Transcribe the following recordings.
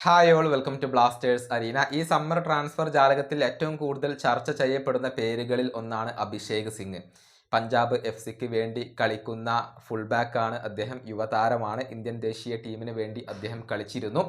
Hi all welcome to Blasters arena. ഈ summer transfer ജാലകത്തിൽ ഏറ്റവും കൂടുതൽ ചർച്ച ചെയ്യപ്പെടുന്ന പേരുകളിൽ ഒന്നാണ് അഭിഷേക് സിംഗ്. പഞ്ചാബ് എഫ് സിക്ക് വേണ്ടി കളിക്കുന്ന ഫുൾ ബാക്കാണ് അദ്ദേഹം. യുവതാരമാണ്. ഇന്ത്യൻ ദേശീയ ടീമിന് വേണ്ടി അദ്ദേഹം കളിച്ചിരുന്നു.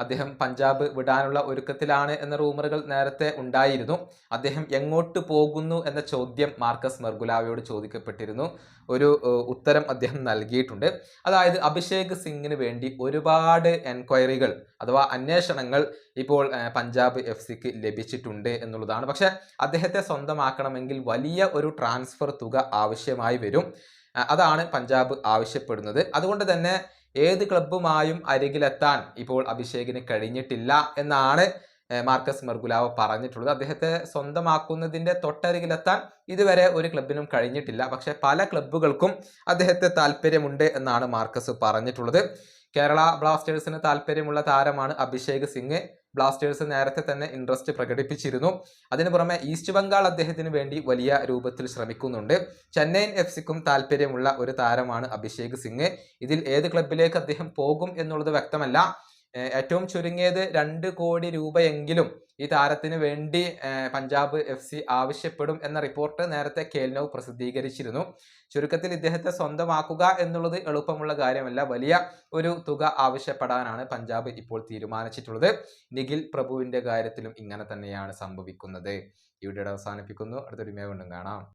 അദ്ദേഹം പഞ്ചാബ് വിടാനുള്ള ഒരുക്കത്തിലാണ് എന്ന റൂമറുകൾ നേരത്തെ ഉണ്ടായിരുന്നു. അദ്ദേഹം എങ്ങോട്ട് പോകുന്നു എന്ന ചോദ്യം മാർക്കസ് മെർഗുലാവയോട് ചോദിക്കപ്പെട്ടിരുന്നു. ഒരു ഉത്തരം അദ്ദേഹം നൽകിയിട്ടുണ്ട്. അതായത് അഭിഷേക് സിംഗിന് വേണ്ടി ഒരുപാട് എൻക്വയറികൾ അഥവാ അന്വേഷണങ്ങൾ ഇപ്പോൾ പഞ്ചാബ് എഫ് സിക്ക് ലഭിച്ചിട്ടുണ്ട് എന്നുള്ളതാണ്. പക്ഷെ അദ്ദേഹത്തെ സ്വന്തമാക്കണമെങ്കിൽ വലിയ ഒരു ട്രാൻസ്ഫർ തുക ആവശ്യമായി വരും. അതാണ് പഞ്ചാബ് ആവശ്യപ്പെടുന്നത്. അതുകൊണ്ട് തന്നെ ഏത് ക്ലബ്ബുമായും അരികിലെത്താൻ ഇപ്പോൾ അഭിഷേകിന് കഴിഞ്ഞിട്ടില്ല എന്നാണ് മാർക്കസ് മെർഗുലാവോ പറഞ്ഞിട്ടുള്ളത്. അദ്ദേഹത്തെ സ്വന്തമാക്കുന്നതിന്റെ തൊട്ടരികിലെത്താൻ ഇതുവരെ ഒരു ക്ലബിനും കഴിഞ്ഞിട്ടില്ല. പക്ഷെ പല ക്ലബ്ബുകൾക്കും അദ്ദേഹത്തെ താല്പര്യമുണ്ട് എന്നാണ് മാർക്കസ് പറഞ്ഞിട്ടുള്ളത്. കേരള ബ്ലാസ്റ്റേഴ്സിന് താല്പര്യമുള്ള താരമാണ് അഭിഷേക് സിംഗ്. ബ്ലാസ്റ്റേഴ്സ് നേരത്തെ തന്നെ ഇൻട്രസ്റ്റ് പ്രകടിപ്പിച്ചിരുന്നു. അതിനു പുറമെ ഈസ്റ്റ് ബംഗാൾ അദ്ദേഹത്തിന് വേണ്ടി വലിയ രൂപത്തിൽ ശ്രമിക്കുന്നുണ്ട്. ചെന്നൈയിൻ എഫ് സിക്കും താല്പര്യമുള്ള ഒരു താരമാണ് അഭിഷേക് സിംഗ്. ഇതിൽ ഏത് ക്ലബിലേക്ക് അദ്ദേഹം പോകും എന്നുള്ളത് വ്യക്തമല്ല. ഏറ്റവും ചുരുങ്ങിയത് 2 കോടി രൂപയെങ്കിലും ഈ താരത്തിന് വേണ്ടി പഞ്ചാബ് എഫ് സി ആവശ്യപ്പെടും എന്ന റിപ്പോർട്ട് നേരത്തെ കേൽനോ പ്രസിദ്ധീകരിച്ചിരുന്നു. ചുരുക്കത്തിൽ ഇദ്ദേഹത്തെ സ്വന്തമാക്കുക എന്നുള്ളത് എളുപ്പമുള്ള കാര്യമല്ല. വലിയ ഒരു തുക ആവശ്യപ്പെടാനാണ് പഞ്ചാബ് ഇപ്പോൾ തീരുമാനിച്ചിട്ടുള്ളത്. നിഖിൽ പ്രഭുവിന്റെ കാര്യത്തിലും ഇങ്ങനെ തന്നെയാണ് സംഭവിക്കുന്നത്. ഈ വീഡിയോ അവസാനിപ്പിക്കുന്നു. അടുത്തൊരു വീഡിയോ വീണ്ടും കാണാം.